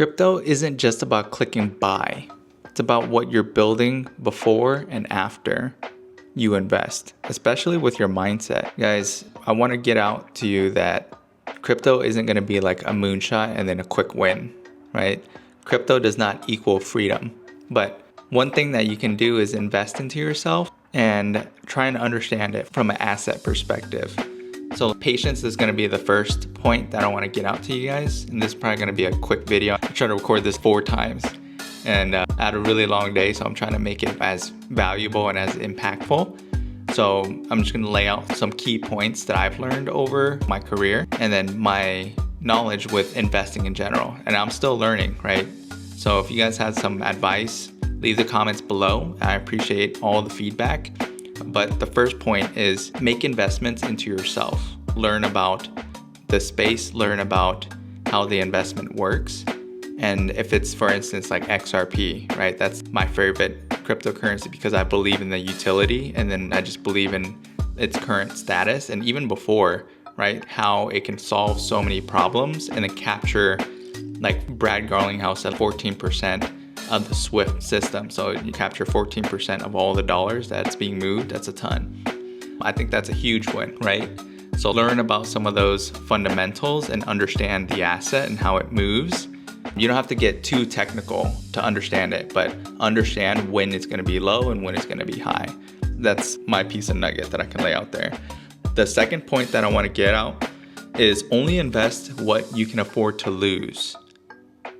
Crypto isn't just about clicking buy. It's about what you're building before and after you invest, especially with your mindset. Guys, I want to get out to you that crypto isn't going to be like a moonshot and then a quick win, right? Crypto does not equal freedom. But one thing that you can do is invest into yourself and try and understand it from an asset perspective. So patience is going to be the first point that I want to get out to you guys. And this is probably going to be a quick video. I tried to record this 4 times and I had a really long day. So I'm trying to make it as valuable and as impactful. So I'm just going to lay out some key points that I've learned over my career and then my knowledge with investing in general. And I'm still learning, right? So if you guys had some advice, leave the comments below. I appreciate all the feedback. But the first point is make investments into yourself. Learn about the space, learn about how the investment works. And if it's, for instance, like XRP, right? That's my favorite cryptocurrency because I believe in the utility and then I just believe in its current status. And even before, right? How it can solve so many problems and then capture, like Brad Garlinghouse at 14% of the SWIFT system. So you capture 14% of all the dollars that's being moved. That's a ton. I think that's a huge win, right? So learn about some of those fundamentals and understand the asset and how it moves. You don't have to get too technical to understand it, but understand when it's going to be low and when it's going to be high. That's my piece of nugget that I can lay out there. The second point that I want to get out is only invest what you can afford to lose.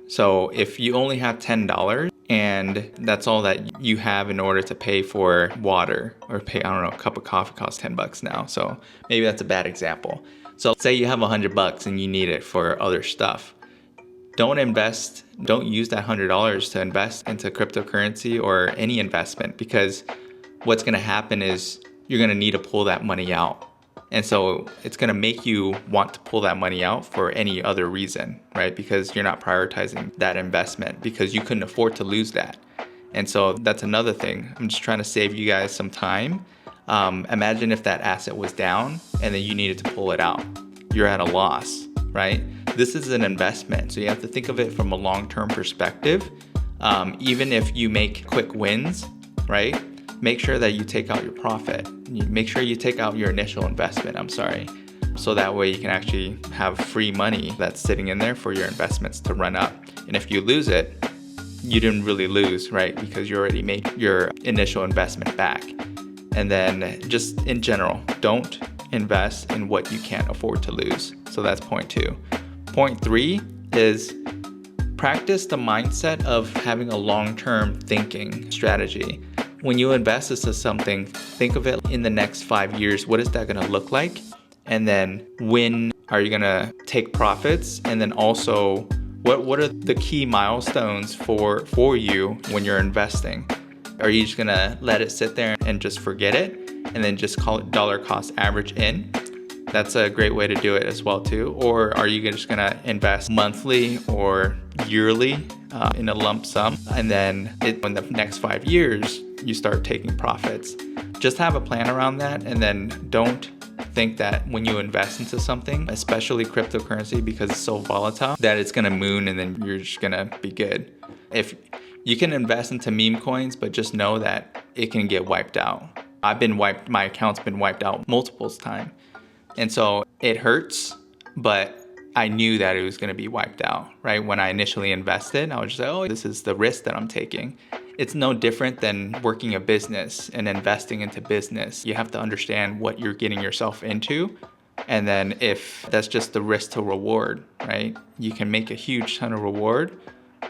So if you only have $10 and that's all that you have in order to pay for water or pay, I don't know, a cup of coffee costs $10 now. So maybe that's a bad example. So say you have $100 and you need it for other stuff. Don't use that $100 to invest into cryptocurrency or any investment, because what's going to happen is you're going to need to pull that money out. And so it's going to make you want to pull that money out for any other reason, right? Because you're not prioritizing that investment because you couldn't afford to lose that. And so that's another thing. I'm just trying to save you guys some time. Imagine if that asset was down and then you needed to pull it out. You're at a loss, right? This is an investment. So you have to think of it from a long-term perspective. Even if you make quick wins, right? Make sure that you take out your profit. Make sure you take out your initial investment, so that way you can actually have free money that's sitting in there for your investments to run up. And if you lose it, you didn't really lose, right? Because you already made your initial investment back. And then just in general, don't invest in what you can't afford to lose. So that's point 2. Point 3 is practice the mindset of having a long-term thinking strategy. When you invest into something, think of it in the next 5 years. What is that going to look like? And then when are you going to take profits? And then also, what are the key milestones for you when you're investing? Are you just going to let it sit there and just forget it and then just call it dollar cost average in? That's a great way to do it as well too. Or are you just going to invest monthly or yearly in a lump sum? And then in the next 5 years, you start taking profits. Just have a plan around that, and then don't think that when you invest into something, especially cryptocurrency, because it's so volatile, that it's gonna moon and then you're just gonna be good. If you can invest into meme coins, but just know that it can get wiped out. My account's been wiped out multiple times. And so it hurts, but I knew that it was gonna be wiped out, right? When I initially invested, I was just like, oh, this is the risk that I'm taking. It's no different than working a business and investing into business. You have to understand what you're getting yourself into. And then if that's just the risk to reward, right? You can make a huge ton of reward,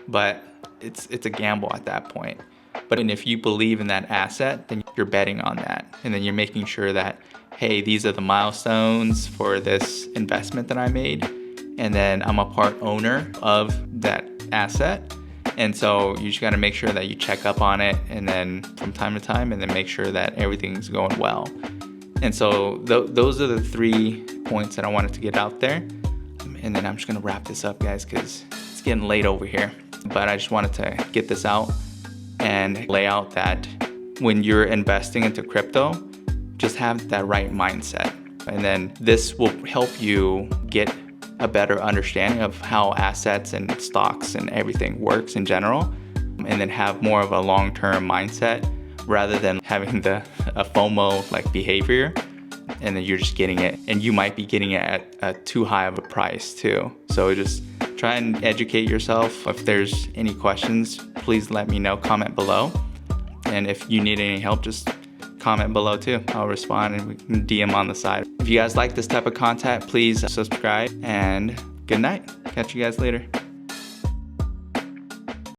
but it's a gamble at that point. But if you believe in that asset, then you're betting on that. And then you're making sure that, hey, these are the milestones for this investment that I made. And then I'm a part owner of that asset. And so you just got to make sure that you check up on it and then from time to time, and then make sure that everything's going well. And so those are the 3 points that I wanted to get out there. And then I'm just going to wrap this up, guys, because it's getting late over here. But I just wanted to get this out and lay out that when you're investing into crypto, just have that right mindset. And then this will help you get a better understanding of how assets and stocks and everything works in general, and then have more of a long-term mindset rather than having a FOMO like behavior, and then you're just getting it, and you might be getting it at a too high of a price too. So just try and educate yourself. If there's any questions, please let me know, comment below. And if you need any help, just comment below too. I'll respond and we can DM on the side. If you guys like this type of content, please subscribe, and good night. Catch you guys later.